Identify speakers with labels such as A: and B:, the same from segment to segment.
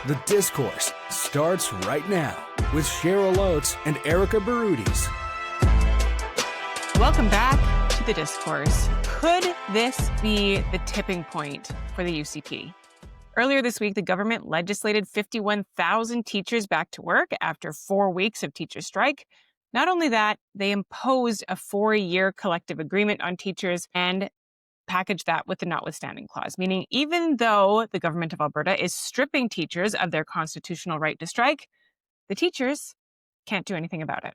A: The Discourse starts right now with Cheryl Oates and Erika.
B: Welcome back to The Discourse. Could this be the tipping point for the UCP? Earlier this week, the government legislated 51,000 teachers back to work after 4 weeks of teacher strike. Not only that, they imposed a 4-year collective agreement on teachers and packaged that with the notwithstanding clause, meaning even though the government of Alberta is stripping teachers of their constitutional right to strike, the teachers can't do anything about it.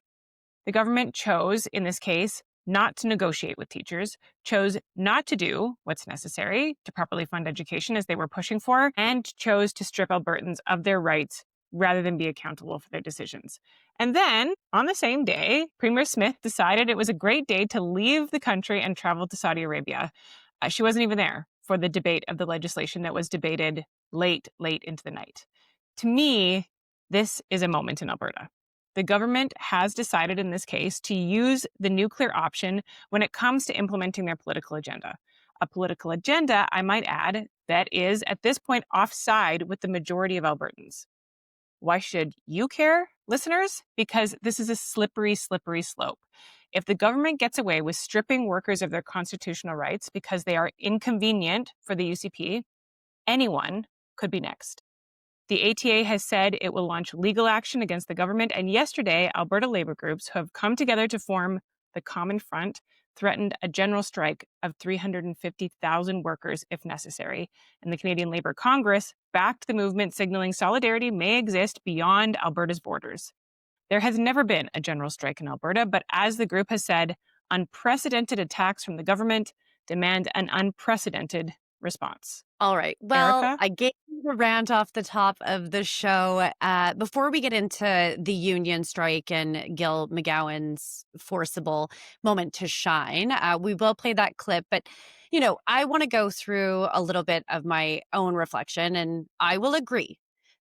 B: The government chose, in this case, not to negotiate with teachers, chose not to do what's necessary to properly fund education as they were pushing for, and chose to strip Albertans of their rights rather than be accountable for their decisions. And then, on the same day, Premier Smith decided it was a great day to leave the country and travel to Saudi Arabia. She wasn't even there for the debate of the legislation that was debated late into the night. To me, this is a moment in Alberta. The government has decided in this case to use the nuclear option when it comes to implementing their political agenda. A political agenda, I might add, that is at this point offside with the majority of Albertans. Why should you care, listeners? Because this is a slippery slope. If the government gets away with stripping workers of their constitutional rights because they are inconvenient for the UCP, anyone could be next. The ATA has said it will launch legal action against the government, and yesterday, Alberta labour groups who have come together to form the Common Front threatened a general strike of 350,000 workers if necessary. And the Canadian Labour Congress backed the movement, signaling solidarity may exist beyond Alberta's borders. There has never been a general strike in Alberta, but as the group has said, unprecedented attacks from the government demand an unprecedented response.
C: All right. Well,
B: Erika?
C: I gave you the rant off the top of the show. Before we get into the union strike and Gil McGowan's forcible moment to shine, we will play that clip. But, I want to go through a little bit of my own reflection, and I will agree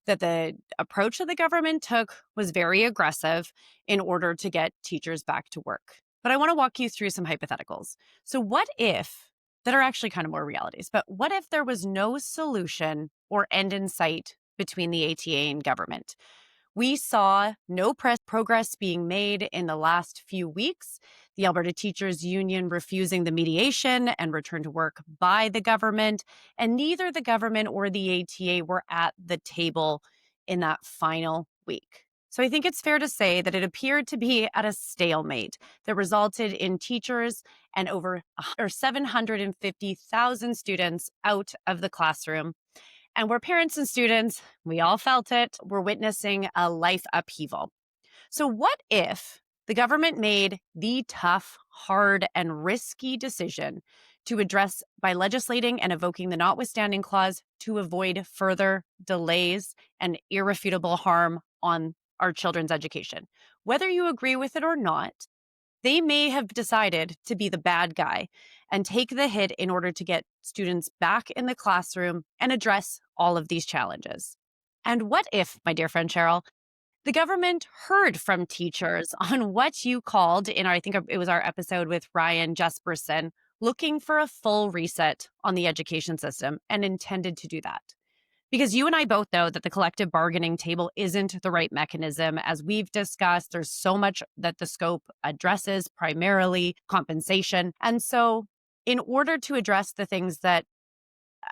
C: that the approach that the government took was very aggressive in order to get teachers back to work. But I want to walk you through some hypotheticals. So what if, that are actually kind of more realities, but what if there was no solution or end in sight between the ATA and government? We saw no progress being made in the last few weeks. The Alberta Teachers Union refusing the mediation and return to work by the government, and neither the government or the ATA were at the table in that final week. So I think it's fair to say that it appeared to be at a stalemate that resulted in teachers and over 750,000 students out of the classroom. And where parents and students, we all felt it, were witnessing a life upheaval. So what if the government made the tough, hard, and risky decision to address by legislating and evoking the notwithstanding clause to avoid further delays and irrefutable harm on our children's education? Whether you agree with it or not, they may have decided to be the bad guy and take the hit in order to get students back in the classroom and address all of these challenges. And what if, my dear friend Cheryl, the government heard from teachers on what you called in I think it was our episode with Ryan Jesperson, looking for a full reset on the education system and intended to do that? Because you and I both know that the collective bargaining table isn't the right mechanism. As we've discussed, there's so much that the scope addresses, primarily compensation. And so in order to address the things that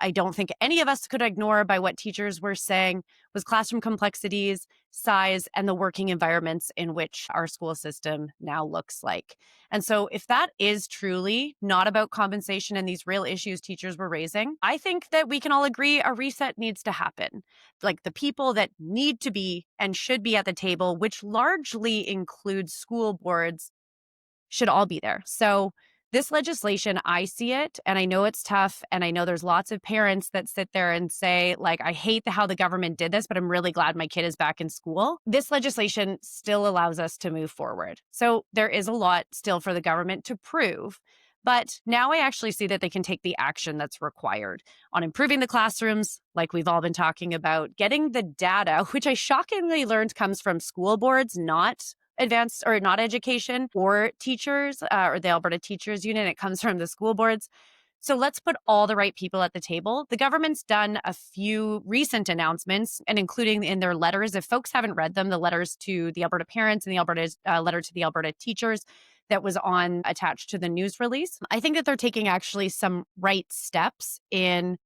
C: I don't think any of us could ignore by what teachers were saying was classroom complexities, size, and the working environments in which our school system now looks like. And so if that is truly not about compensation and these real issues teachers were raising, I think that we can all agree a reset needs to happen. Like the people that need to be and should be at the table, which largely includes school boards, should all be there. So this legislation, I see it, and I know it's tough, and I know there's lots of parents that sit there and say, like, I hate how the government did this, but I'm really glad my kid is back in school. This legislation still allows us to move forward. So there is a lot still for the government to prove, but now I actually see that they can take the action that's required on improving the classrooms, like we've all been talking about, getting the data, which I shockingly learned comes from school boards, not advanced or not education or teachers or the Alberta Teachers Union. It comes from the school boards. So let's put all the right people at the table. The government's done a few recent announcements, and including in their letters, if folks haven't read them, the letters to the Alberta parents and the Alberta letter to the Alberta teachers that was on attached to the news release. I think that they're taking actually some right steps in,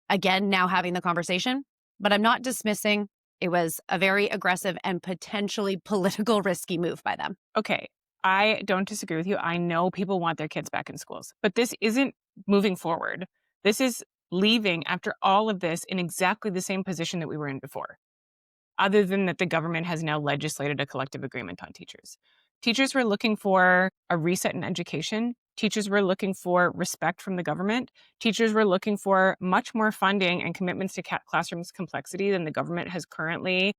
C: again, now having the conversation, but I'm not dismissing it was a very aggressive and potentially political risky move by them.
B: Okay, I don't disagree with you. I know people want their kids back in schools, but this isn't moving forward. This is leaving after all of this in exactly the same position that we were in before, other than that the government has now legislated a collective agreement on teachers. Teachers were looking for a reset in education. Teachers were looking for respect from the government. Teachers were looking for much more funding and commitments to classrooms complexity than the government has currently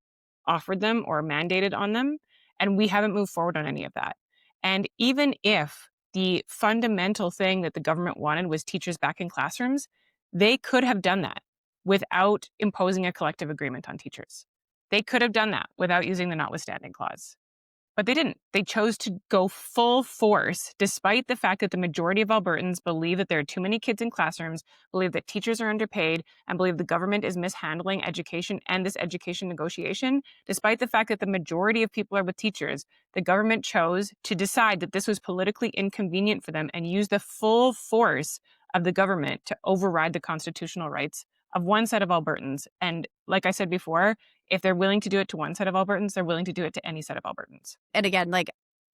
B: offered them or mandated on them. And we haven't moved forward on any of that. And even if the fundamental thing that the government wanted was teachers back in classrooms, they could have done that without imposing a collective agreement on teachers. They could have done that without using the notwithstanding clause. But they didn't. They chose to go full force, despite the fact that the majority of Albertans believe that there are too many kids in classrooms, believe that teachers are underpaid, and believe the government is mishandling education and this education negotiation. Despite the fact that the majority of people are with teachers, the government chose to decide that this was politically inconvenient for them and use the full force of the government to override the constitutional rights of one set of Albertans. And like I said before, if they're willing to do it to one set of Albertans, they're willing to do it to any set of Albertans.
C: And again,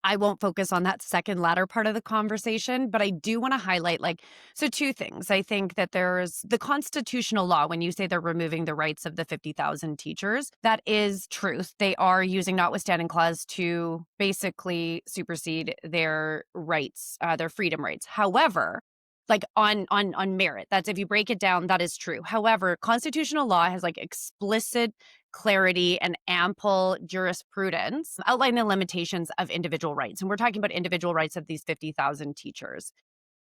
C: I won't focus on that second latter part of the conversation, but I do want to highlight, so two things. I think that there's the constitutional law. When you say they're removing the rights of the 50,000 teachers, that is truth. They are using notwithstanding clause to basically supersede their rights, their freedom rights. However, on merit, that's, if you break it down, that is true. However, constitutional law has explicit clarity and ample jurisprudence outlining the limitations of individual rights. And we're talking about individual rights of these 50,000 teachers.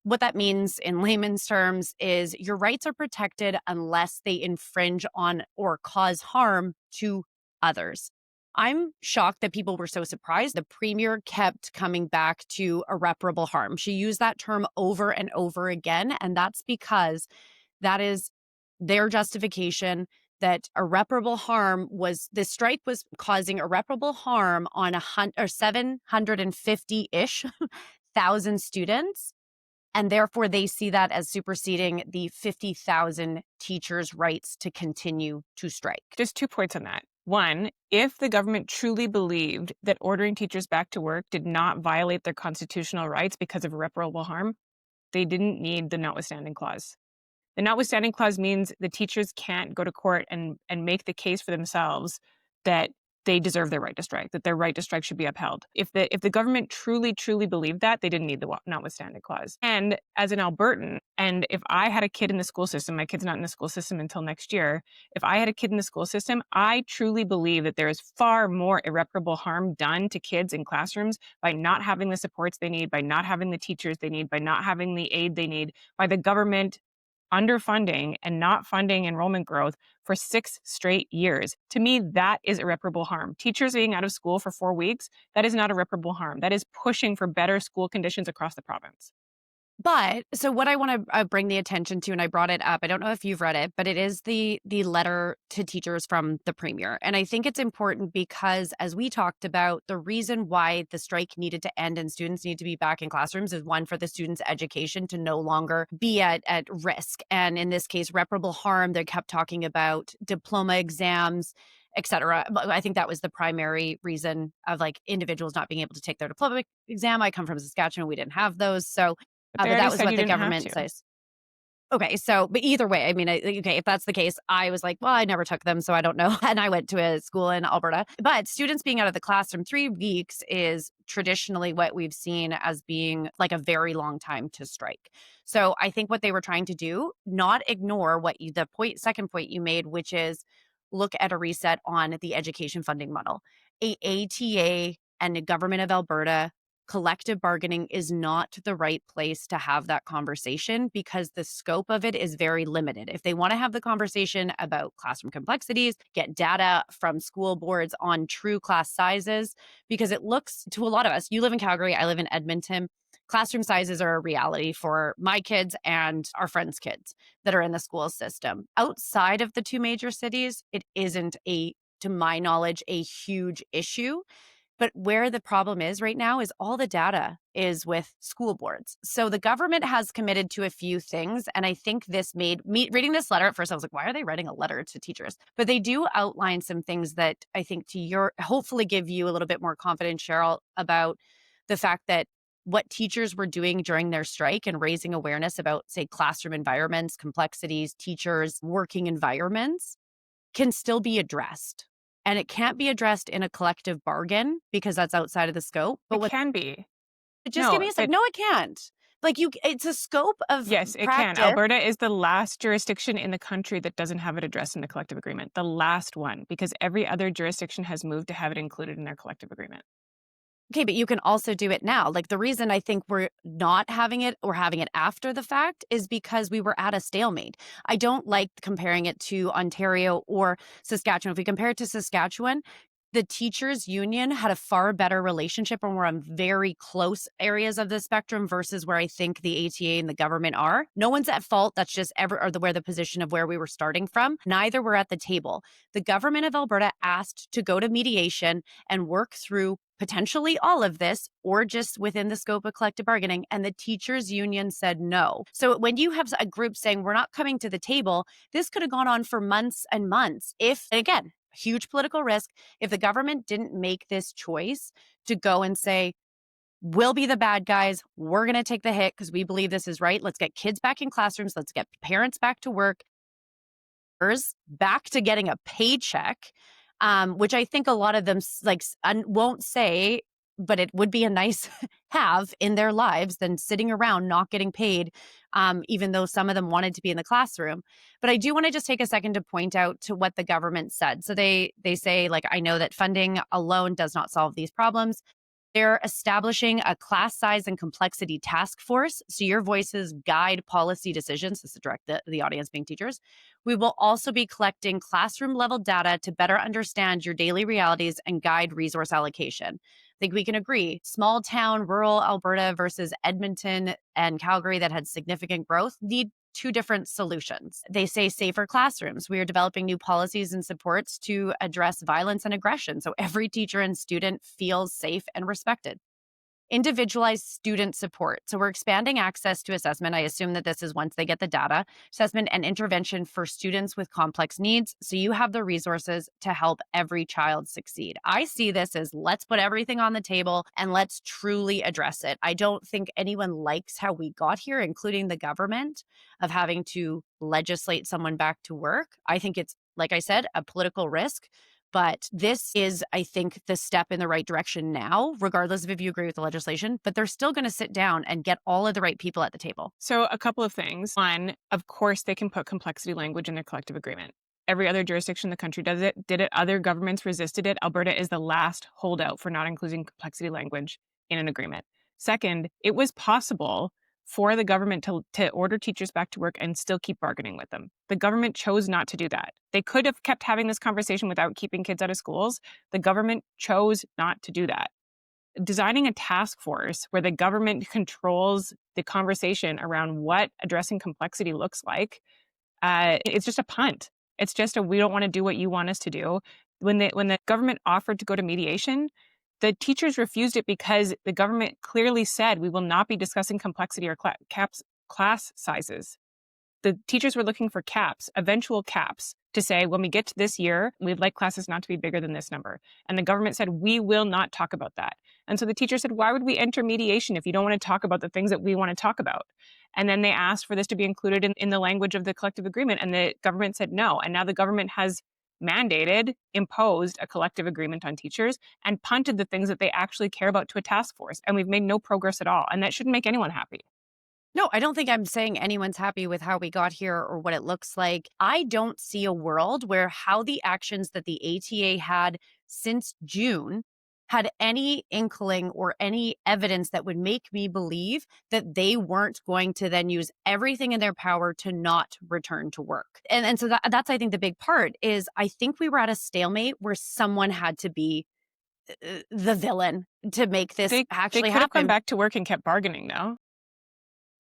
C: What that means in layman's terms is your rights are protected unless they infringe on or cause harm to others. I'm shocked that people were so surprised. The premier kept coming back to irreparable harm. She used that term over and over again, and that's because that is their justification that irreparable harm was, the strike was causing irreparable harm on 750-ish thousand students. And therefore, they see that as superseding the 50,000 teachers' rights to continue to strike.
B: Just 2 points on that. One, if the government truly believed that ordering teachers back to work did not violate their constitutional rights because of irreparable harm, they didn't need the notwithstanding clause. The notwithstanding clause means the teachers can't go to court and make the case for themselves that they deserve their right to strike, that their right to strike should be upheld. If the government truly believed that, they didn't need the notwithstanding clause. And as an Albertan, and if I had a kid in the school system, my kid's not in the school system until next year, if I had a kid in the school system, I truly believe that there is far more irreparable harm done to kids in classrooms by not having the supports they need, by not having the teachers they need, by not having the aid they need, by the government underfunding and not funding enrollment growth for 6 straight years. To me, that is irreparable harm. Teachers being out of school for 4 weeks, that is not irreparable harm. That is pushing for better school conditions across the province.
C: But so what I want to bring the attention to, and I brought it up, I don't know if you've read it, but it is the letter to teachers from the premier. And I think it's important because, as we talked about, the reason why the strike needed to end and students need to be back in classrooms is, one, for the students' education to no longer be at risk. And in this case, reparable harm, they kept talking about diploma exams, et cetera. I think that was the primary reason of individuals not being able to take their diploma exam. I come from Saskatchewan. We didn't have those. So but that was what the government says. Okay, so, but either way, I mean, okay, if that's the case, I was like, well, I never took them, so I don't know. And I went to a school in Alberta. But students being out of the classroom 3 weeks is traditionally what we've seen as being a very long time to strike. So I think what they were trying to do, not ignore second point you made, which is look at a reset on the education funding model. ATA and the government of Alberta collective bargaining is not the right place to have that conversation because the scope of it is very limited. If they want to have the conversation about classroom complexities, get data from school boards on true class sizes, because it looks to a lot of us, you live in Calgary, I live in Edmonton, classroom sizes are a reality for my kids and our friends' kids that are in the school system. Outside of the two major cities, it isn't to my knowledge, a huge issue. But where the problem is right now is all the data is with school boards. So the government has committed to a few things. And I think this made me reading this letter at first, I was like, why are they writing a letter to teachers? But they do outline some things that I think hopefully give you a little bit more confidence, Cheryl, about the fact that what teachers were doing during their strike and raising awareness about, say, classroom environments, complexities, teachers, working environments can still be addressed. And it can't be addressed in a collective bargain because that's outside of the scope.
B: But what can be?
C: Just give me a second. No, it can't. It's a scope of
B: Yes, it
C: practice.
B: can. Alberta is the last jurisdiction in the country that doesn't have it addressed in the collective agreement. The last one, because every other jurisdiction has moved to have it included in their collective agreement.
C: Okay, but you can also do it now. The reason I think we're not having it or having it after the fact is because we were at a stalemate. I don't like comparing it to Ontario or Saskatchewan. If we compare it to Saskatchewan, the teachers union had a far better relationship and we're on very close areas of the spectrum versus where I think the ATA and the government are. No one's at fault. That's just where the position of where we were starting from. Neither were at the table. The government of Alberta asked to go to mediation and work through potentially all of this or just within the scope of collective bargaining. And the teachers union said no. So when you have a group saying we're not coming to the table, this could have gone on for months and months. And again, huge political risk, if the government didn't make this choice to go and say, we'll be the bad guys, we're going to take the hit because we believe this is right. Let's get kids back in classrooms. Let's get parents back to work, back to getting a paycheck. Which I think a lot of them won't say, but it would be a nice have in their lives than sitting around not getting paid, even though some of them wanted to be in the classroom. But I do want to just take a second to point out to what the government said. So they say, I know that funding alone does not solve these problems. They're establishing a class size and complexity task force. So your voices guide policy decisions. This is direct the audience being teachers. We will also be collecting classroom level data to better understand your daily realities and guide resource allocation. I think we can agree. Small town, rural Alberta versus Edmonton and Calgary that had significant growth need two different solutions. They say safer classrooms. We are developing new policies and supports to address violence and aggression so every teacher and student feels safe and respected. Individualized student support. So we're expanding access to assessment. I assume that this is once they get the data, assessment and intervention for students with complex needs. So you have the resources to help every child succeed. I see this as let's put everything on the table and let's truly address it. I don't think anyone likes how we got here, including the government, of having to legislate someone back to work. I think it's, like I said, a political risk. But this is, I think, the step in the right direction now, regardless of if you agree with the legislation. But they're still going to sit down and get all of the right people at the table.
B: So a couple of things. One, of course, they can put complexity language in their collective agreement. Every other jurisdiction in the country did it. Other governments resisted it. Alberta is the last holdout for not including complexity language in an agreement. Second, it was possible for the government to order teachers back to work and still keep bargaining with them. The government chose not to do that. They could have kept having this conversation without keeping kids out of schools. The government chose not to do that. Designing a task force where the government controls the conversation around what addressing complexity looks like, it's just a punt. It's just we don't want to do what you want us to do. When the government offered to go to mediation, the teachers refused it because the government clearly said we will not be discussing complexity or class sizes. The teachers were looking for caps, eventual caps, to say when we get to this year, we'd like classes not to be bigger than this number. And the government said, we will not talk about that. And so the teacher said, why would we enter mediation if you don't want to talk about the things that we want to talk about? And then they asked for this to be included in the language of the collective agreement. And the government said no. And now the government has imposed a collective agreement on teachers and punted the things that they actually care about to a task force. And we've made no progress at all. And that shouldn't make anyone happy.
C: No, I don't think I'm saying anyone's happy with how we got here or what it looks like. I don't see a world where how the actions that the ATA had since June had any inkling or any evidence that would make me believe that they weren't going to then use everything in their power to not return to work. And so that's, I think, the big part is I think we were at a stalemate where someone had to be the villain to make this
B: They
C: actually
B: could have gone
C: happen.
B: back to work and kept bargaining, though.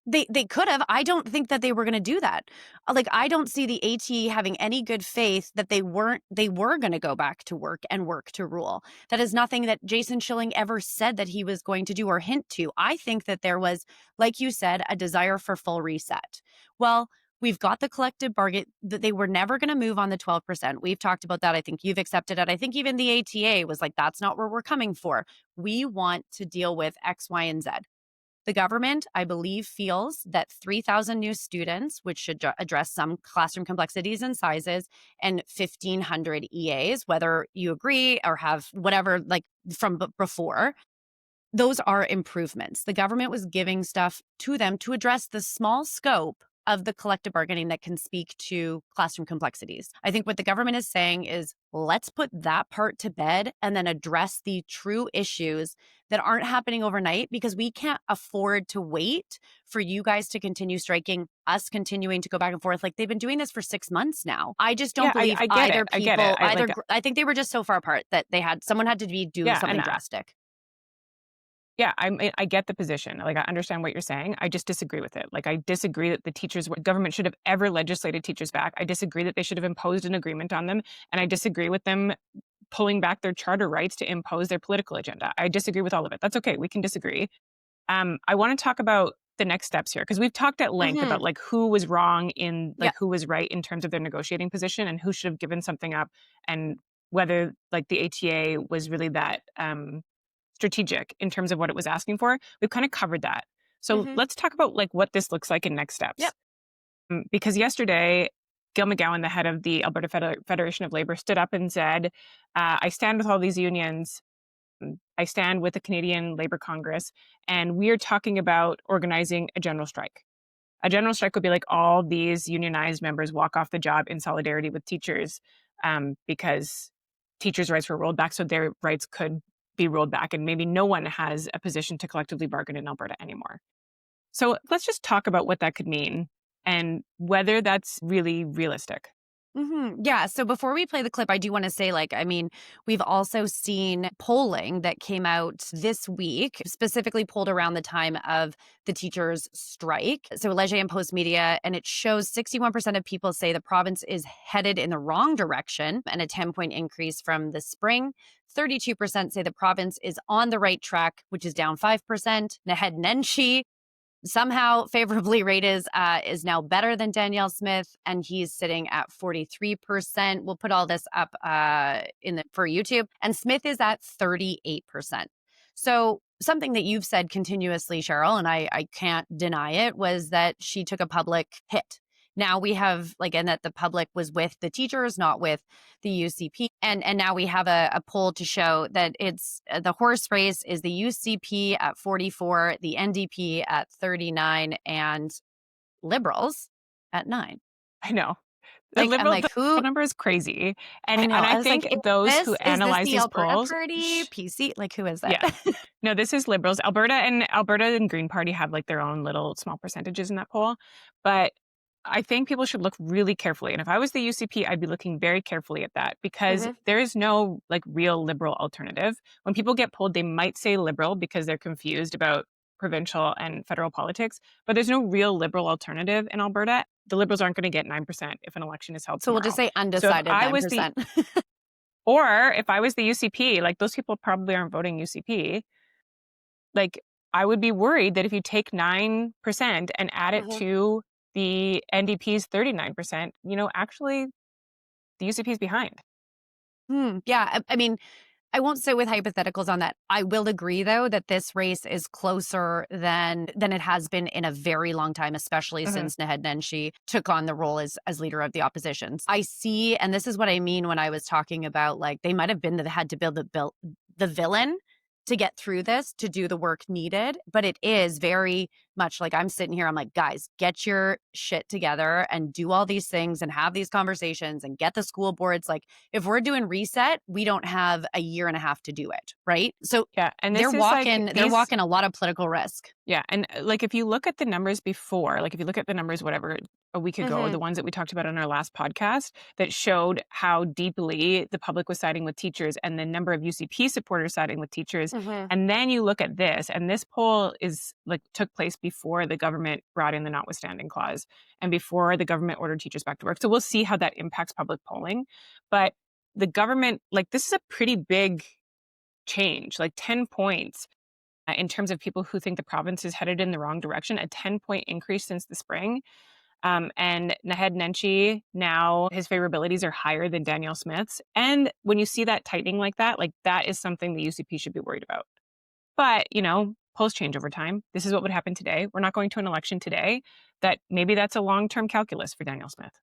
C: They could have. I don't think that they were going to do that. Like, I don't see the AT having any good faith that they were going to go back to work and work to rule. That is nothing that Jason Schilling ever said that he was going to do or hint to. I think that there was, like you said, a desire for full reset. Well, we've got the collective bargain that they were never going to move on the 12%. We've talked about that. I think you've accepted it. I think even the ATA was like, that's not where we're coming for. We want to deal with X, Y, and Z. The government, I believe, feels that 3,000 new students, which should address some classroom complexities and sizes, and 1,500 EAs, whether you agree or have whatever, like from before, those are improvements. The government was giving stuff to them to address the small scope of the collective bargaining that can speak to classroom complexities. I think what the government is saying is, let's put that part to bed and then address the true issues that aren't happening overnight, because we can't afford to wait for you guys to continue striking, us continuing to go back and forth. Like, they've been doing this for 6 months now. I just don't believe
B: I get
C: either
B: it. I
C: people,
B: get it.
C: I think they were just so far apart that someone had to do something drastic.
B: Yeah, I get the position. Like, I understand what you're saying. I just disagree with it. Like, I disagree that the government should have ever legislated teachers back. I disagree that they should have imposed an agreement on them. And I disagree with them pulling back their charter rights to impose their political agenda. I disagree with all of it. That's okay. We can disagree. I want to talk about the next steps here, because we've talked at length about like who was wrong in who was right in terms of their negotiating position and who should have given something up, and whether like the ATA was really that strategic in terms of what it was asking for. We've kind of covered that. So let's talk about like what this looks like in next steps.
C: Yep.
B: Because yesterday, Gil McGowan, the head of the Alberta Federation of Labour, stood up and said, I stand with all these unions. I stand with the Canadian Labour Congress, and we are talking about organizing a general strike. A general strike would be like all these unionized members walk off the job in solidarity with teachers, because teachers' rights were rolled back, so their rights could be rolled back, and maybe no one has a position to collectively bargain in Alberta anymore. So let's just talk about what that could mean and whether that's really realistic.
C: Yeah. So before we play the clip, I do want to say, we've also seen polling that came out this week, specifically polled around the time of the teachers' strike. So Leger and Post Media, and it shows 61% of people say the province is headed in the wrong direction, and a 10-point increase from the spring. 32% say the province is on the right track, which is down 5%. Naheed Nenshi, somehow favorably rated, is now better than Danielle Smith, and he's sitting at 43%. We'll put all this up for YouTube. And Smith is at 38%. So something that you've said continuously, Cheryl, and I can't deny it, was that she took a public hit. Now we have, and that the public was with the teachers, not with the UCP. And now we have a poll to show that it's the horse race is the UCP at 44, the NDP at 39, and Liberals at 9.
B: I know. The Liberal number is crazy. And I think those who analyze these polls...
C: Party, PC, who is that?
B: Yeah. No, this is Liberals. Alberta and Green Party have their own little small percentages in that poll. But I think people should look really carefully. And if I was the UCP, I'd be looking very carefully at that, because there is no real Liberal alternative. When people get polled, they might say Liberal because they're confused about provincial and federal politics, but there's no real Liberal alternative in Alberta. The Liberals aren't going to get 9% if an election is held tomorrow.
C: So we'll just say undecided 9%.
B: Or if I was the UCP, those people probably aren't voting UCP. I would be worried that if you take 9% and add it to the NDP's 39%, actually the UCP is behind.
C: Yeah. I won't sit with hypotheticals on that. I will agree, though, that this race is closer than it has been in a very long time, especially since Naheed Nenshi took on the role as leader of the opposition. I see, and this is what I mean when I was talking about, they might have had to build the villain to get through this, to do the work needed. But it is very much like I'm sitting here, I'm like, guys, get your shit together and do all these things and have these conversations and get the school boards. Like, if we're doing reset, we don't have a year and a half to do it, right? So
B: Yeah, and
C: they're
B: this is like
C: they're walking a lot of political risk.
B: Yeah, and like if you look at the numbers before, like if you look at the numbers, whatever, a week ago, the ones that we talked about on our last podcast that showed how deeply the public was siding with teachers and the number of UCP supporters siding with teachers. And then you look at this, and this poll is like took place before the government brought in the notwithstanding clause and before the government ordered teachers back to work. So we'll see how that impacts public polling. But the government, like this is a pretty big change, like 10 points in terms of people who think the province is headed in the wrong direction, a 10-point increase since the spring. And Naheed Nenshi, now his favorabilities are higher than Danielle Smith's. And when you see that tightening like that is something the UCP should be worried about. But, polls change over time. This is what would happen today. We're not going to an election today. That maybe that's a long-term calculus for Danielle Smith.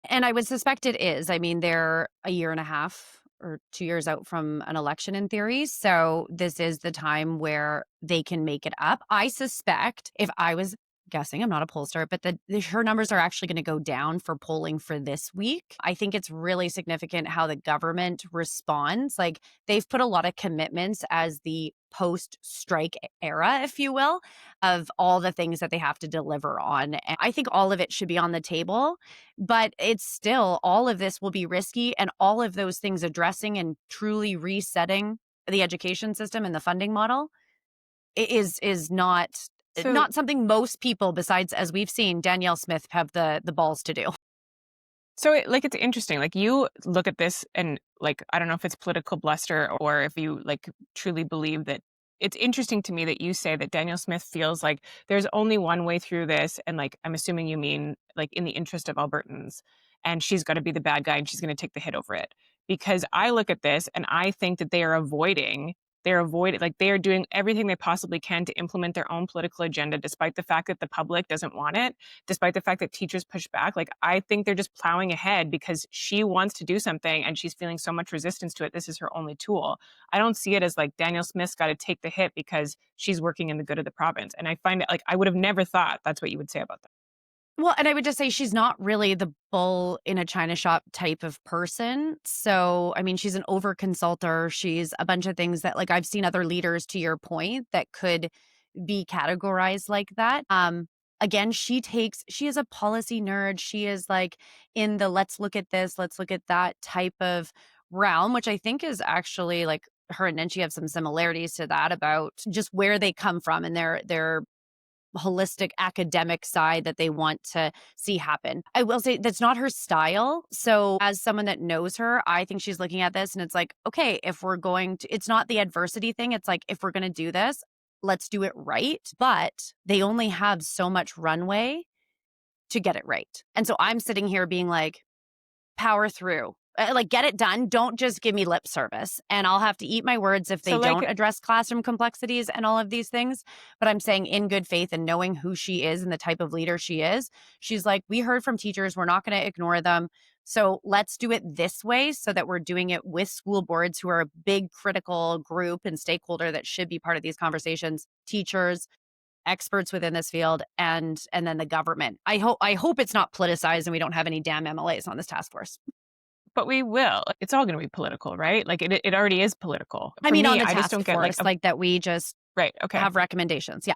C: And I would suspect it is. I mean, they're a year and a half or 2 years out from an election in theory. So this is the time where they can make it up. I suspect, if I was guessing, I'm not a pollster, but her numbers are actually going to go down for polling for this week. I think it's really significant how the government responds. Like, they've put a lot of commitments as the post-strike era, if you will, of all the things that they have to deliver on. And I think all of it should be on the table, but it's still, all of this will be risky, and all of those things addressing and truly resetting the education system and the funding model is not something most people, besides, as we've seen, Danielle Smith, have the balls to do.
B: So it's interesting. Like, you look at this and like, I don't know if it's political bluster or if you like truly believe that. It's interesting to me that you say that Danielle Smith feels like there's only one way through this. And like, I'm assuming you mean like in the interest of Albertans, and she's got to be the bad guy and she's going to take the hit over it. Because I look at this and I think that they are doing everything they possibly can to implement their own political agenda, despite the fact that the public doesn't want it, despite the fact that teachers push back. Like, I think they're just plowing ahead because she wants to do something and she's feeling so much resistance to it. This is her only tool. I don't see it as like Danielle Smith's got to take the hit because she's working in the good of the province. And I find it like, I would have never thought that's what you would say about that.
C: Well, and I would just say she's not really the bull in a china shop type of person. So, I mean, she's an over-consulter. She's a bunch of things that, like, I've seen other leaders, to your point, that could be categorized like that. Again, she is a policy nerd. She is like in the let's look at this, let's look at that type of realm, which I think is actually, like, her and Nenshi have some similarities to that about just where they come from and their holistic academic side that they want to see happen. I will say that's not her style. So as someone that knows her, I think she's looking at this and it's like, okay, if we're going to, it's not the adversity thing. It's like, if we're going to do this, let's do it right. But they only have so much runway to get it right. And so I'm sitting here being like, power through. Like, get it done. Don't just give me lip service. And I'll have to eat my words if they don't address classroom complexities and all of these things. But I'm saying, in good faith and knowing who she is and the type of leader she is, she's like, we heard from teachers. We're not going to ignore them. So let's do it this way so that we're doing it with school boards, who are a big critical group and stakeholder that should be part of these conversations, teachers, experts within this field, and then the government. I hope it's not politicized and we don't have any damn MLAs on this task force.
B: But we will. It's all going to be political, right? Like, it already is political.
C: I mean, on the task force, like that we just
B: right. Okay.
C: have recommendations. Yeah.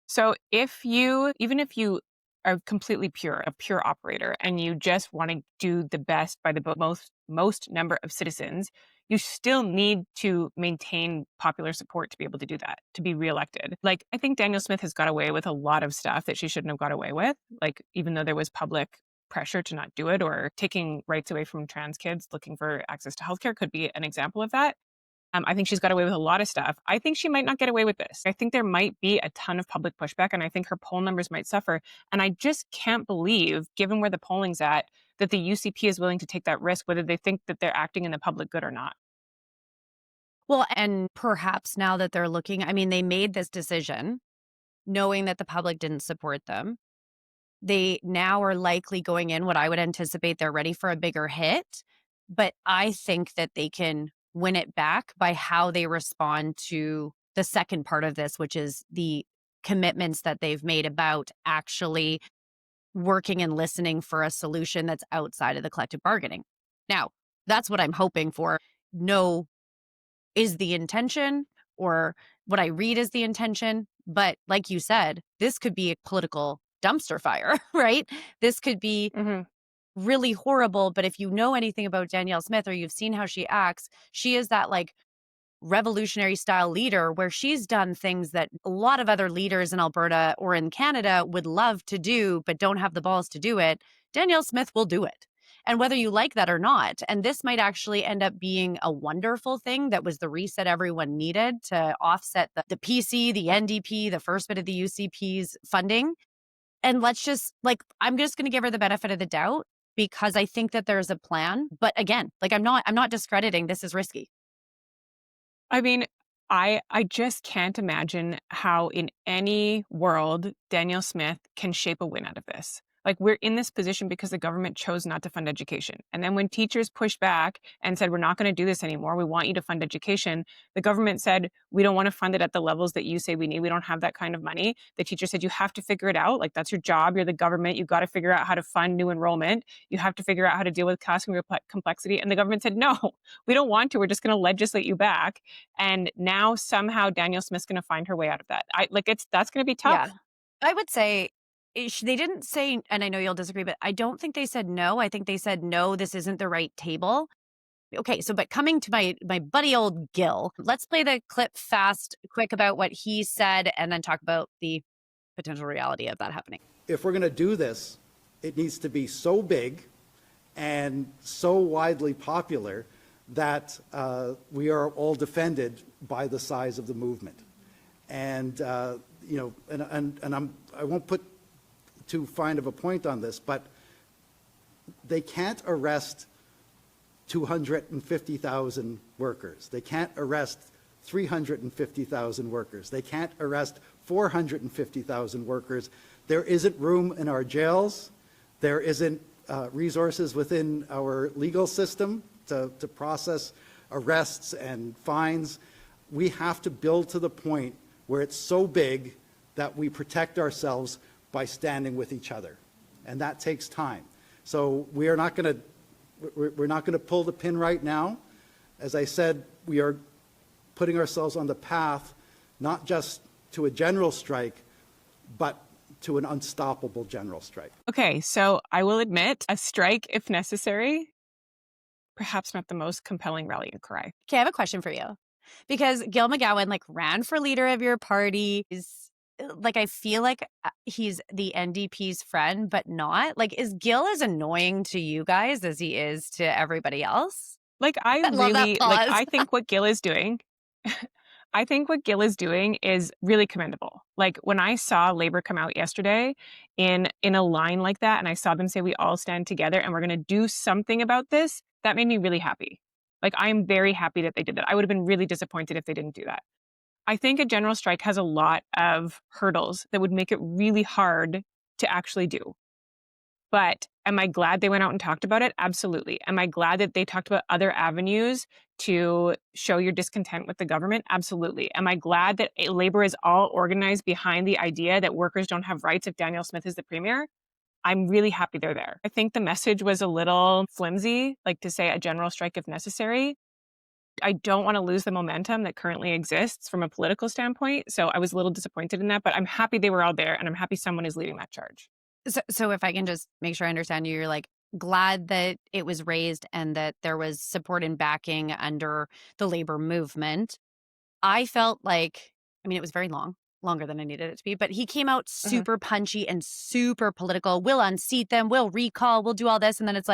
B: So even if you are completely a pure operator, and you just want to do the best by the most number of citizens, you still need to maintain popular support to be able to do that, to be reelected. Like, I think Danielle Smith has got away with a lot of stuff that she shouldn't have got away with. Like, even though there was public pressure to not do it, or taking rights away from trans kids looking for access to healthcare could be an example of that. I think she's got away with a lot of stuff. I think she might not get away with this. I think there might be a ton of public pushback, and I think her poll numbers might suffer. And I just can't believe, given where the polling's at, that the UCP is willing to take that risk, whether they think that they're acting in the public good or not.
C: Well, and perhaps now that they're looking, I mean, they made this decision knowing that the public didn't support them. They now are likely going in what I would anticipate they're ready for a bigger hit. But I think that they can win it back by how they respond to the second part of this, which is the commitments that they've made about actually working and listening for a solution that's outside of the collective bargaining. Now, that's what I'm hoping for. No is the intention, or what I read is the intention. But like you said, this could be a political dumpster fire, right? This could be really horrible. But if you know anything about Danielle Smith, or you've seen how she acts, she is that like revolutionary style leader where she's done things that a lot of other leaders in Alberta or in Canada would love to do, but don't have the balls to do it. Danielle Smith will do it. And whether you like that or not, and this might actually end up being a wonderful thing that was the reset everyone needed to offset the PC, the NDP, the first bit of the UCP's funding. And let's just I'm just going to give her the benefit of the doubt because I think that there's a plan. But again, I'm not discrediting this is risky.
B: I mean, I just can't imagine how in any world Danielle Smith can shape a win out of this. We're in this position because the government chose not to fund education. And then when teachers pushed back and said, we're not going to do this anymore, we want you to fund education, the government said, we don't want to fund it at the levels that you say we need. We don't have that kind of money. The teacher said, you have to figure it out. That's your job. You're the government. You've got to figure out how to fund new enrollment. You have to figure out how to deal with classroom complexity. And the government said, no, we don't want to. We're just going to legislate you back. And now somehow Danielle Smith's going to find her way out of that. That's going to be tough.
C: Yeah. I would say they didn't say, and I know you'll disagree, but I don't think they said no. I think they said, no, this isn't the right table. Okay, but coming to my buddy old Gil, let's play the clip fast, quick about what he said, and then talk about the potential reality of that happening.
D: If we're going to do this, it needs to be so big and so widely popular that we are all defended by the size of the movement. And, I won't put too fine of a point on this, but they can't arrest 250,000 workers. They can't arrest 350,000 workers. They can't arrest 450,000 workers. There isn't room in our jails. There isn't resources within our legal system to process arrests and fines. We have to build to the point where it's so big that we protect ourselves by standing with each other, and that takes time. So we're not going to pull the pin right now. As I said, we are putting ourselves on the path not just to a general strike, but to an unstoppable general strike.
B: Okay, so I will admit, a strike, if necessary, perhaps not the most compelling rallying cry.
C: Okay, I have a question for you. Because Gil McGowan ran for leader of your party. I feel like he's the NDP's friend, but not. Is Gil as annoying to you guys as he is to everybody else?
B: I think what Gil is doing, I think what Gil is doing is really commendable. When I saw Labour come out yesterday in a line like that, and I saw them say, we all stand together and we're going to do something about this, that made me really happy. I'm very happy that they did that. I would have been really disappointed if they didn't do that. I think a general strike has a lot of hurdles that would make it really hard to actually do. But am I glad they went out and talked about it? Absolutely. Am I glad that they talked about other avenues to show your discontent with the government? Absolutely. Am I glad that Labour is all organized behind the idea that workers don't have rights if Danielle Smith is the premier? I'm really happy they're there. I think the message was a little flimsy, to say a general strike if necessary. I don't want to lose the momentum that currently exists from a political standpoint. So I was a little disappointed in that, but I'm happy they were all there and I'm happy someone is leading that charge.
C: So if I can just make sure I understand you, you're glad that it was raised and that there was support and backing under the Labour movement. I felt it was very longer than I needed it to be, but he came out super punchy and super political. We'll unseat them, we'll recall, we'll do all this. And then it's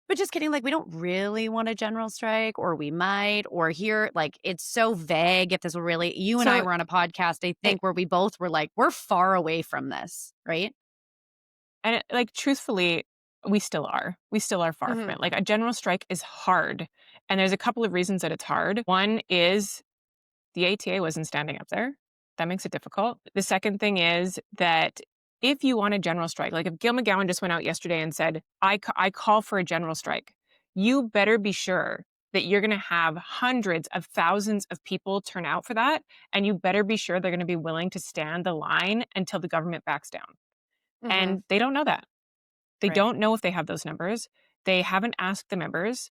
C: but just kidding, we don't really want a general strike, or we might, or here, it's so vague if this will really, you and I were on a podcast, I think, where we both were we're far away from this, right?
B: And truthfully, we still are far from it. A general strike is hard. And there's a couple of reasons that it's hard. One is the ATA wasn't standing up there. That makes it difficult. The second thing is that if you want a general strike, if Gil McGowan just went out yesterday and said, I call for a general strike, you better be sure that you're going to have hundreds of thousands of people turn out for that. And you better be sure they're going to be willing to stand the line until the government backs down. And they don't know that. They don't know if they have those numbers. They haven't asked the members.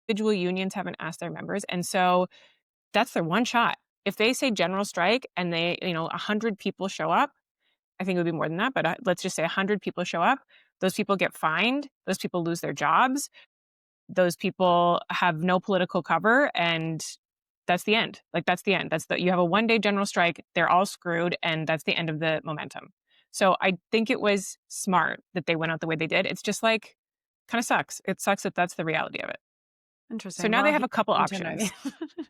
B: Individual unions haven't asked their members. And so that's their one shot. If they say general strike and 100 people show up, I think it would be more than that, but let's just say 100 people show up. Those people get fined. Those people lose their jobs. Those people have no political cover, and that's the end. That's the end. You have a one-day general strike. They're all screwed, and that's the end of the momentum. So I think it was smart that they went out the way they did. It's just kind of sucks. It sucks that that's the reality of it.
C: Interesting.
B: So now they have a couple options.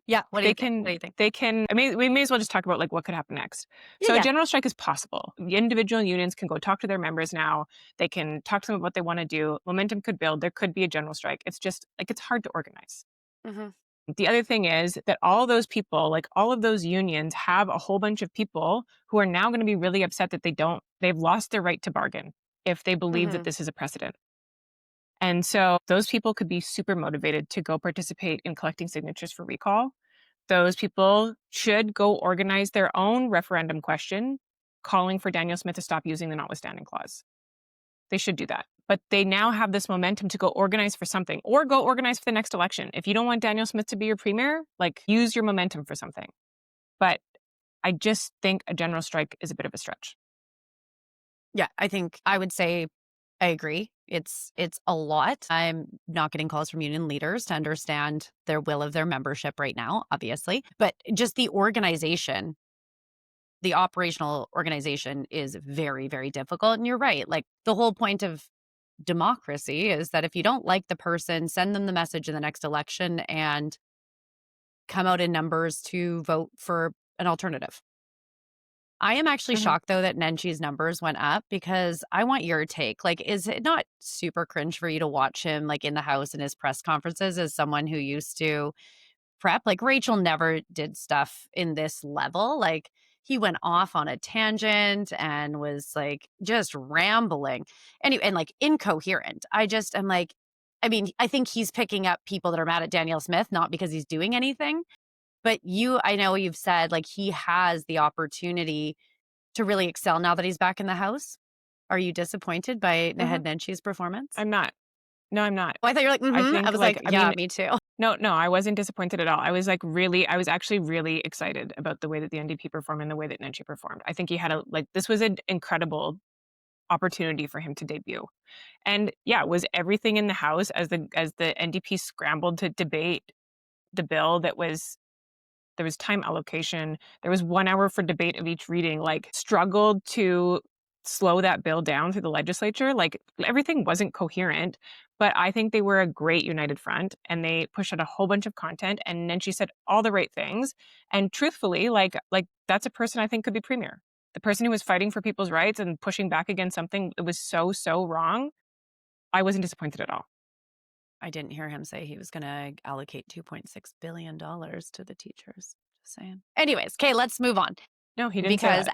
C: Yeah. What do you think?
B: They can, we may as well just talk about what could happen next. So a general strike is possible. The individual unions can go talk to their members now. They can talk to them about what they want to do. Momentum could build. There could be a general strike. It's just it's hard to organize. The other thing is that all those people, all of those unions have a whole bunch of people who are now going to be really upset that they've lost their right to bargain if they believe that this is a precedent. And so those people could be super motivated to go participate in collecting signatures for recall. Those people should go organize their own referendum question, calling for Danielle Smith to stop using the notwithstanding clause. They should do that. But they now have this momentum to go organize for something, or go organize for the next election. If you don't want Danielle Smith to be your premier, use your momentum for something. But I just think a general strike is a bit of a stretch.
C: Yeah, I think I would say I agree. It's a lot. I'm not getting calls from union leaders to understand their will of their membership right now, obviously. But just the organization, the operational organization is very, very difficult. And you're right. The whole point of democracy is that if you don't like the person, send them the message in the next election and come out in numbers to vote for an alternative. I am actually shocked, though, that Nenchi's numbers went up, because I want your take. Is it not super cringe for you to watch him in the House in his press conferences as someone who used to prep? Rachel never did stuff in this level. He went off on a tangent and was just rambling. Anyway, and incoherent. I'm I think he's picking up people that are mad at Danielle Smith, not because he's doing anything. But I know you've said he has the opportunity to really excel now that he's back in the House. Are you disappointed by Naheed Nenchi's performance?
B: I'm not. No, I'm not.
C: Oh, I thought you were I was yeah, me too.
B: No, I wasn't disappointed at all. I was I was actually really excited about the way that the NDP performed and the way that Nenchi performed. I think he had this was an incredible opportunity for him to debut. And yeah, was everything in the House as the NDP scrambled to debate the bill there was time allocation. There was 1 hour for debate of each reading, struggled to slow that bill down through the legislature. Everything wasn't coherent, but I think they were a great united front, and they pushed out a whole bunch of content. And then she said all the right things. And truthfully, that's a person I think could be premier. The person who was fighting for people's rights and pushing back against something that was so, so wrong. I wasn't disappointed at all.
C: I didn't hear him say he was going to allocate $2.6 billion to the teachers. Just saying. Anyways, okay, let's move on.
B: No, he didn't.
C: Because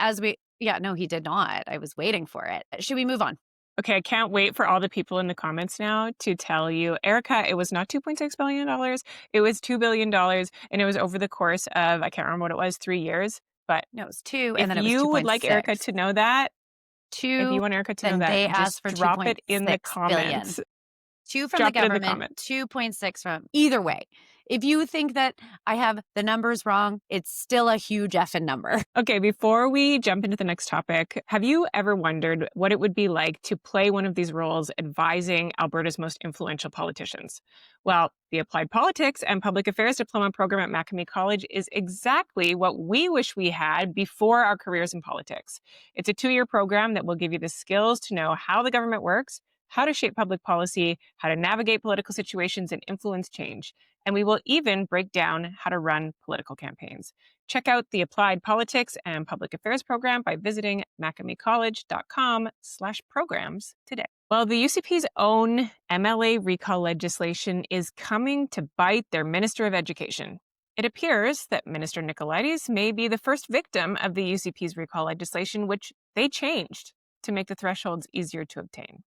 C: no, he did not. I was waiting for it. Should we move on?
B: Okay, I can't wait for all the people in the comments now to tell you, Erika, it was not $2.6 billion. It was $2 billion. And it was over the course of, I can't remember what it was, 3 years. But
C: no, it was 2.
B: And then it was 2.6. If you would like Erika to know that,
C: 2,
B: if you want Erika to know that,
C: they
B: just
C: asked for
B: drop it in the comments.
C: Billion. 2 from the government, 2.6 from either way. If you think that I have the numbers wrong, it's still a huge effing number.
B: Okay, before we jump into the next topic, have you ever wondered what it would be like to play one of these roles advising Alberta's most influential politicians? Well, the Applied Politics and Public Affairs Diploma program at Macamee College is exactly what we wish we had before our careers in politics. It's a 2-year program that will give you the skills to know how the government works, how to shape public policy, how to navigate political situations and influence change. And we will even break down how to run political campaigns. Check out the Applied Politics and Public Affairs program by visiting macameecollege.com/programs today. Well, the UCP's own MLA recall legislation is coming to bite their Minister of Education. It appears that Minister Nicolaides may be the first victim of the UCP's recall legislation, which they changed to make the thresholds easier to obtain.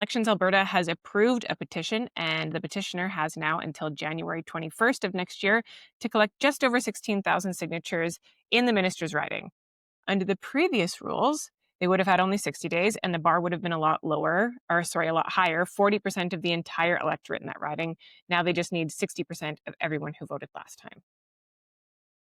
B: Elections Alberta has approved a petition, and the petitioner has now until January 21st of next year to collect just over 16,000 signatures in the minister's riding. Under the previous rules, they would have had only 60 days, and the bar would have been a lot higher, 40% of the entire electorate in that riding. Now they just need 60% of everyone who voted last time.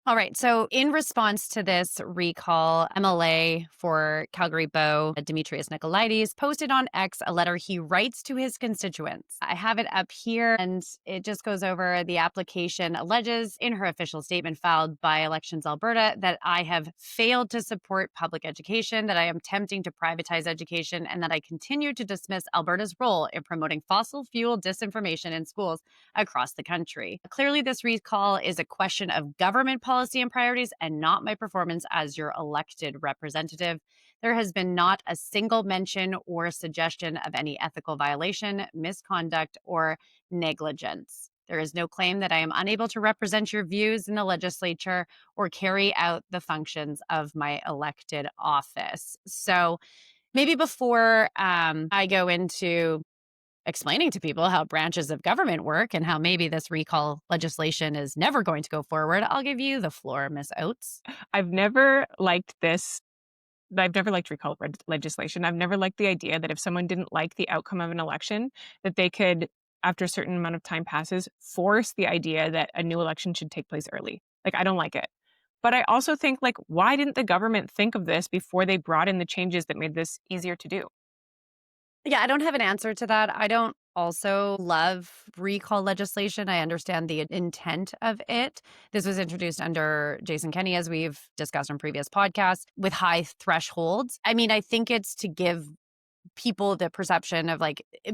C: All right. So in response to this recall, MLA for Calgary Bow, Demetrios Nicolaides, posted on X a letter he writes to his constituents. I have it up here, and it just goes over the application alleges in her official statement filed by Elections Alberta that I have failed to support public education, that I am attempting to privatize education, and that I continue to dismiss Alberta's role in promoting fossil fuel disinformation in schools across the country. Clearly, this recall is a question of government policy and priorities and not my performance as your elected representative. There has been not a single mention or suggestion of any ethical violation, misconduct, or negligence. There is no claim that I am unable to represent your views in the legislature or carry out the functions of my elected office. So maybe before I go into explaining to people how branches of government work and how maybe this recall legislation is never going to go forward, I'll give you the floor, Miss Oates.
B: I've never liked recall legislation. I've never liked the idea that if someone didn't like the outcome of an election, that they could, after a certain amount of time passes, force the idea that a new election should take place early. I don't like it. But I also think, why didn't the government think of this before they brought in the changes that made this easier to do?
C: Yeah, I don't have an answer to that. I don't also love recall legislation. I understand the intent of it. This was introduced under Jason Kenney, as we've discussed on previous podcasts, with high thresholds. I mean, I think it's to give people the perception of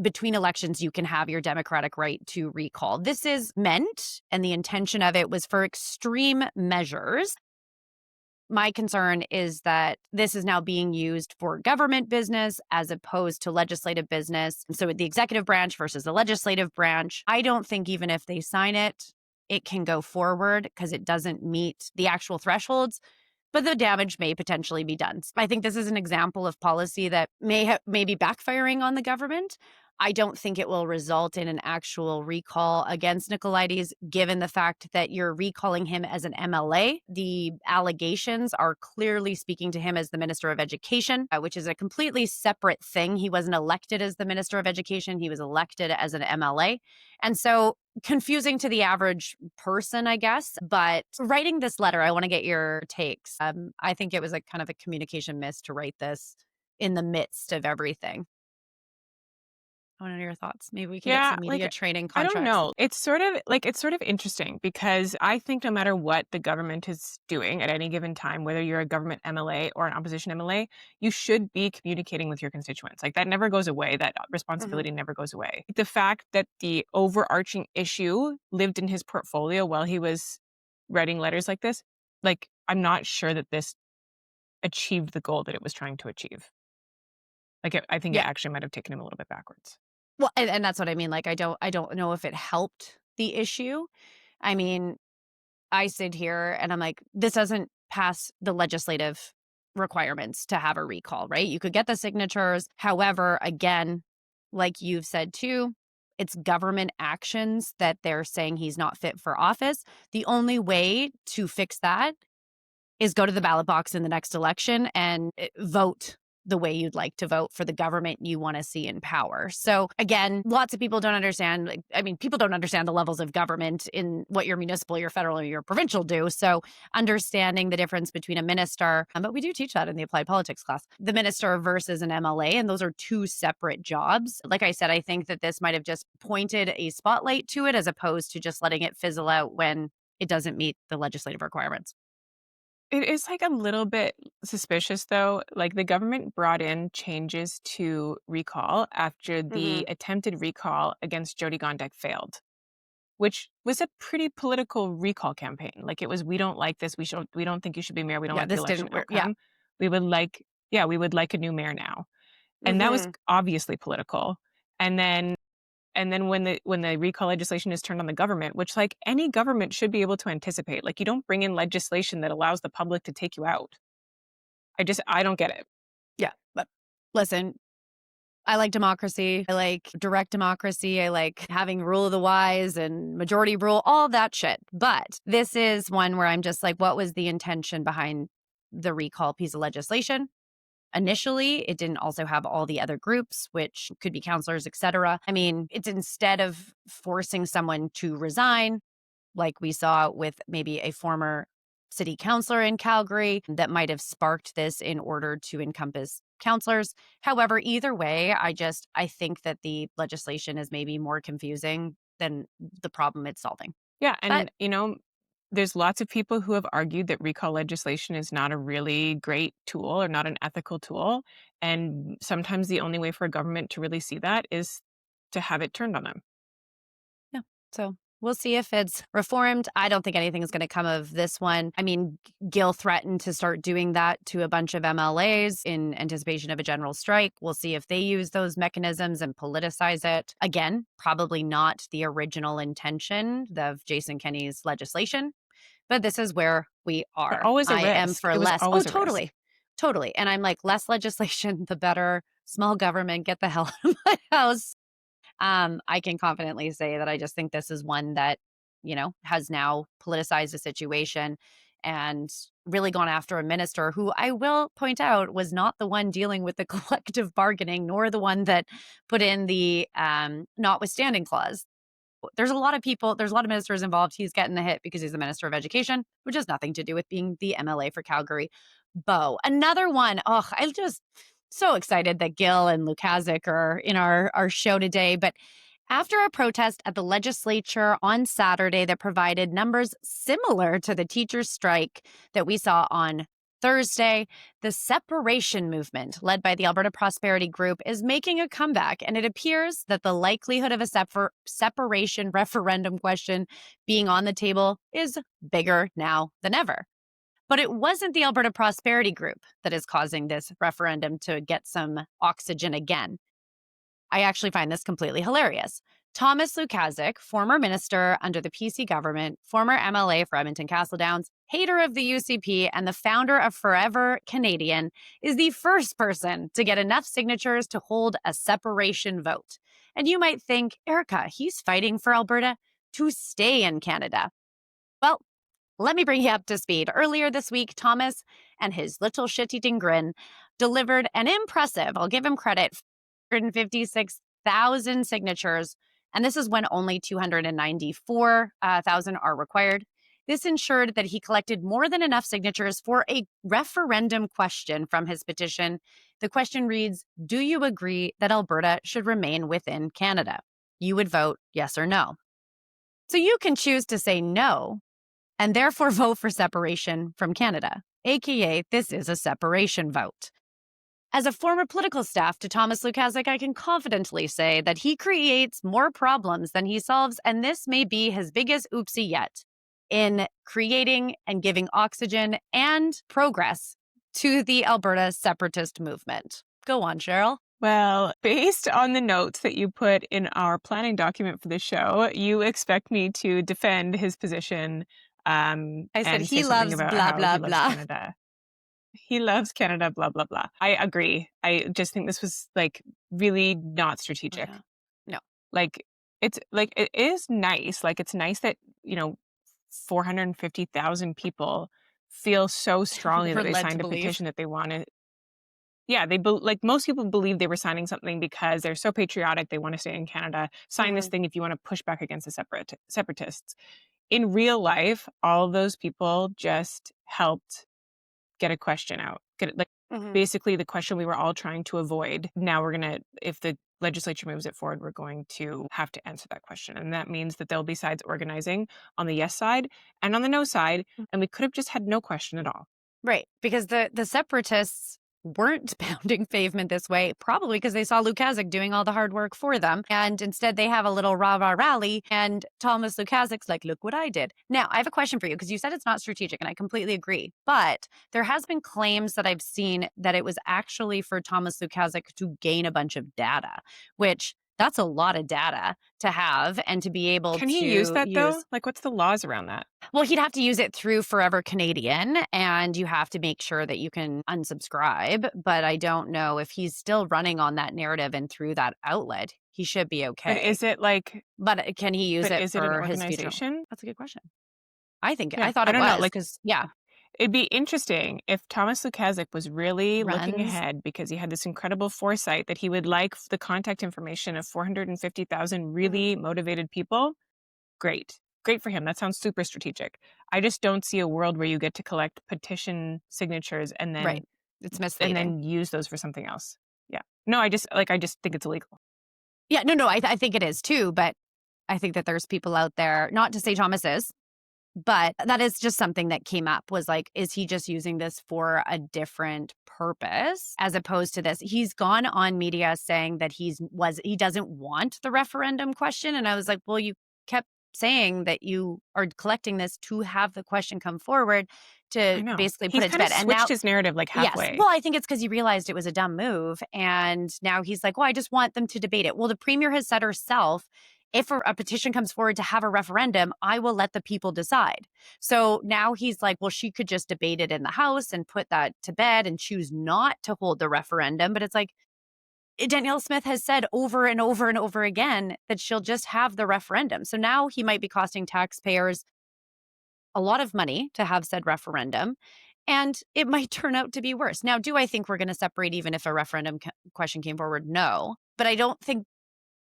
C: between elections, you can have your democratic right to recall. This is meant, and the intention of it was for extreme measures. My concern is that this is now being used for government business as opposed to legislative business. So the executive branch versus the legislative branch, I don't think even if they sign it, it can go forward because it doesn't meet the actual thresholds, but the damage may potentially be done. I think this is an example of policy that may be backfiring on the government. I don't think it will result in an actual recall against Nicolaides, given the fact that you're recalling him as an MLA. The allegations are clearly speaking to him as the Minister of Education, which is a completely separate thing. He wasn't elected as the Minister of Education. He was elected as an MLA. And so confusing to the average person, I guess. But writing this letter, I want to get your takes. I think it was a kind of a communication miss to write this in the midst of everything. I want to know your thoughts. Maybe we can get some media training contracts.
B: I don't know. It's sort of interesting because I think no matter what the government is doing at any given time, whether you're a government MLA or an opposition MLA, you should be communicating with your constituents. That never goes away. That responsibility never goes away. The fact that the overarching issue lived in his portfolio while he was writing letters like this, I'm not sure that this achieved the goal that it was trying to achieve. I think it actually might have taken him a little bit backwards.
C: Well, and that's what I mean. I don't know if it helped the issue. I mean, I sit here and I'm like, this doesn't pass the legislative requirements to have a recall, right? You could get the signatures. However, again, like you've said too, it's government actions that they're saying he's not fit for office. The only way to fix that is go to the ballot box in the next election and vote the way you'd like to vote for the government you want to see in power. So again, lots of people don't understand. People don't understand the levels of government in what your municipal, your federal, or your provincial do. So understanding the difference between a minister, but we do teach that in the applied politics class, the minister versus an MLA, and those are two separate jobs. Like I said, I think that this might have just pointed a spotlight to it as opposed to just letting it fizzle out when it doesn't meet the legislative requirements.
B: It is a little bit suspicious, though. The government brought in changes to recall after the attempted recall against Jyoti Gondek failed, which was a pretty political recall campaign. It was, we don't like this. We don't think you should be mayor. We don't like the election outcome. Yeah. We would like a new mayor now. And that was obviously political. And then when the recall legislation is turned on the government, which any government should be able to anticipate, you don't bring in legislation that allows the public to take you out. I don't get it.
C: Yeah. But listen, I like democracy. I like direct democracy. I like having rule of the wise and majority rule, all that shit. But this is one where I'm just like, what was the intention behind the recall piece of legislation? Initially, it didn't also have all the other groups, which could be counselors, et cetera. I mean, it's instead of forcing someone to resign, like we saw with maybe a former city councillor in Calgary that might have sparked this in order to encompass counselors. However, either way, I think that the legislation is maybe more confusing than the problem it's solving.
B: Yeah. And,
C: But
B: there's lots of people who have argued that recall legislation is not a really great tool or not an ethical tool. And sometimes the only way for a government to really see that is to have it turned on them.
C: yeah, so we'll see if it's reformed. I don't think anything is going to come of this one. I mean, Gill threatened to start doing that to a bunch of MLAs in anticipation of a general strike. We'll see if they use those mechanisms and politicize it. Again, probably not the original intention of Jason Kenney's legislation, but this is where we are.
B: Always a
C: I am
B: risk.
C: for
B: It was
C: less. Oh,
B: always a risk.
C: totally. Totally. And I'm like, less legislation, the better. Small government, get the hell out of my house. I can confidently say that I just think this is one that, has now politicized the situation and really gone after a minister who I will point out was not the one dealing with the collective bargaining, nor the one that put in the notwithstanding clause. There's a lot of ministers involved. He's getting the hit because he's the Minister of Education, which has nothing to do with being the MLA for Calgary. Bo, another one. Oh, I'm just so excited that Gill and Lukaszuk are in our show today. But after a protest at the legislature on Saturday that provided numbers similar to the teachers' strike that we saw on Thursday, the separation movement, led by the Alberta Prosperity Group, is making a comeback, and it appears that the likelihood of a separation referendum question being on the table is bigger now than ever. But it wasn't the Alberta Prosperity Group that is causing this referendum to get some oxygen again. I actually find this completely hilarious. Thomas Lukaszuk, former minister under the PC government, former MLA for Edmonton Castle Downs, hater of the UCP, and the founder of Forever Canadian, is the first person to get enough signatures to hold a separation vote. And you might think, Erika, he's fighting for Alberta to stay in Canada. Well, let me bring you up to speed. Earlier this week, Thomas and his little shit-eating grin delivered an impressive, I'll give him credit, 156,000 signatures, and this is when only 294,000 are required. This ensured that he collected more than enough signatures for a referendum question from his petition. The question reads, do you agree that Alberta should remain within Canada? You would vote yes or no. So you can choose to say no, and therefore vote for separation from Canada, aka this is a separation vote. As a former political staff to Thomas Lukaszuk, I can confidently say that he creates more problems than he solves, and this may be his biggest oopsie yet in creating and giving oxygen and progress to the Alberta separatist movement. Go on, Cheryl.
B: Well, based on the notes that you put in our planning document for the show, you expect me to defend his position.
C: I said
B: and
C: he
B: say something
C: loves
B: about
C: blah,
B: how
C: blah,
B: he loves
C: blah.
B: Canada. He loves Canada, blah, blah, blah. I agree. I just think this was really not strategic.
C: No.
B: It is nice. It's nice that, 450,000 people feel so strongly that they signed a petition that they want to. Yeah, most people believe they were signing something because they're so patriotic. They want to stay in Canada. Sign this thing if you want to push back against the separatists. In real life, all of those people just helped get a question out. Basically the question we were all trying to avoid. Now if the legislature moves it forward, we're going to have to answer that question. And that means that there'll be sides organizing on the yes side and on the no side. And we could have just had no question at all.
C: Right. Because the separatists weren't pounding pavement this way, probably because they saw Lukaszuk doing all the hard work for them. And instead they have a little rah-rah rally and Thomas Lukaszuk's like, look what I did. Now, I have a question for you because you said it's not strategic and I completely agree. But there has been claims that I've seen that it was actually for Thomas Lukaszuk to gain a bunch of data, which That's a lot of data to have and to be able to
B: Can he use that though? Like, what's the laws around that?
C: Well, he'd have to use it through Forever Canadian, and you have to make sure that you can unsubscribe. But I don't know if he's still running on that narrative and through that outlet. He should be okay.
B: But is it like?
C: But can he use it
B: is
C: for
B: it an
C: his
B: organization?
C: That's a good question. I thought
B: I
C: it
B: don't
C: was
B: know, like,
C: because yeah.
B: It'd be interesting if Thomas Lukaszuk was really looking
C: Runs.
B: ahead because he had this incredible foresight that he would like the contact information of 450,000 really motivated people. Great. Great for him. That sounds super strategic. I just don't see a world where you get to collect petition signatures and then
C: Right. It's misleading.
B: and then use those for something else. Yeah. No, I just think it's illegal.
C: Yeah, no, I think it is too, but I think that there's people out there, not to say Thomas is, but that is just something that came up was like, is he just using this for a different purpose as opposed to this? He's gone on media saying that he doesn't want the referendum question. And I was like, well, you kept saying that you are collecting this to have the question come forward to basically put it to bed.
B: And switched his narrative like halfway.
C: Yes. Well, I think it's because he realized it was a dumb move. And now he's like, well, I just want them to debate it. Well, the premier has said herself, if a petition comes forward to have a referendum, I will let the people decide. So now he's like, well, she could just debate it in the House and put that to bed and choose not to hold the referendum. But it's like, Danielle Smith has said over and over and over again that she'll just have the referendum. So now he might be costing taxpayers a lot of money to have said referendum. And it might turn out to be worse. Now, do I think we're going to separate even if a referendum question came forward? No. But I don't think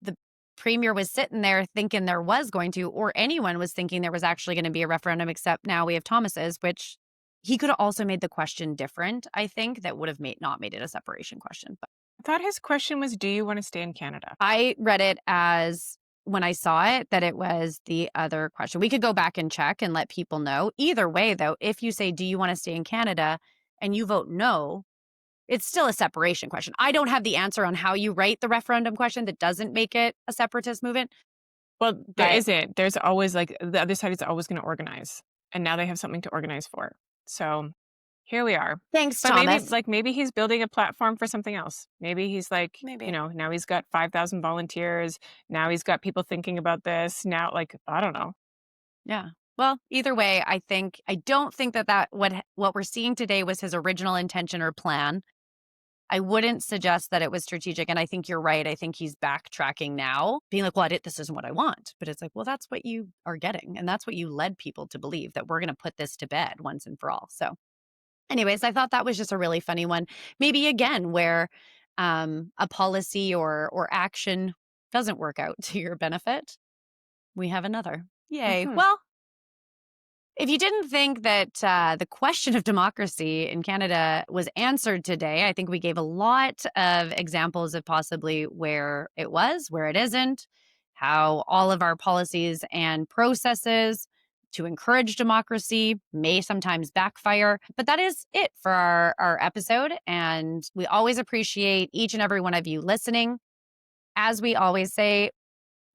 C: the premier was sitting there thinking there was going to, or anyone was thinking there was actually going to be a referendum, except now we have Thomas's, which he could have also made the question different, I think, that would have not made it a separation question. But
B: I thought his question was, do you want to stay in Canada?
C: I read it as, when I saw it, that it was the other question. We could go back and check and let people know. Either way, though, if you say, do you want to stay in Canada, and you vote no, it's still a separation question. I don't have the answer on how you write the referendum question that doesn't make it a separatist movement.
B: Well, there isn't. There's always like the other side is always going to organize. And now they have something to organize for. So here we are.
C: Thanks,
B: but
C: Thomas.
B: Maybe he's building a platform for something else. Maybe he's like, now he's got 5,000 volunteers. Now he's got people thinking about this. Now, like, I don't know.
C: Yeah. Well, either way, I don't think that what we're seeing today was his original intention or plan. I wouldn't suggest that it was strategic. And I think you're right. I think he's backtracking now, being like, well, this isn't what I want. But it's like, well, that's what you are getting. And that's what you led people to believe, that we're going to put this to bed once and for all. So anyways, I thought that was just a really funny one. Maybe again, where a policy or action doesn't work out to your benefit. We have another. Yay.
B: Mm-hmm.
C: Well, if you didn't think that the question of democracy in Canada was answered today, I think we gave a lot of examples of possibly where it was, where it isn't, how all of our policies and processes to encourage democracy may sometimes backfire. But that is it for our episode. And we always appreciate each and every one of you listening. As we always say,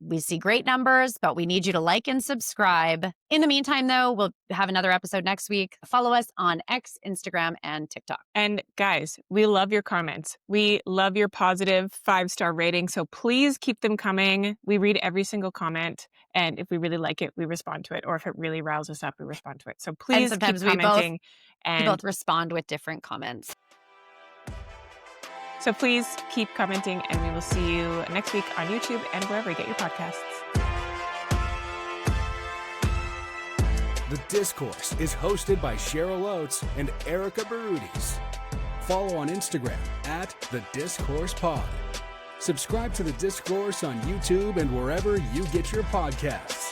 C: we see great numbers, but we need you to like and subscribe. In the meantime, though, we'll have another episode next week. Follow us on X, Instagram, and TikTok.
B: And guys, we love your comments. We love your positive 5-star rating. So please keep them coming. We read every single comment. And if we really like it, we respond to it. Or if it really riles us up, we respond to it. So please keep commenting.
C: We both respond with different comments.
B: So please keep commenting, and we will see you next week on YouTube and wherever you get your podcasts.
A: The Discourse is hosted by Cheryl Oates and Erika Barudis. Follow on Instagram @TheDiscoursePod. Subscribe to The Discourse on YouTube and wherever you get your podcasts.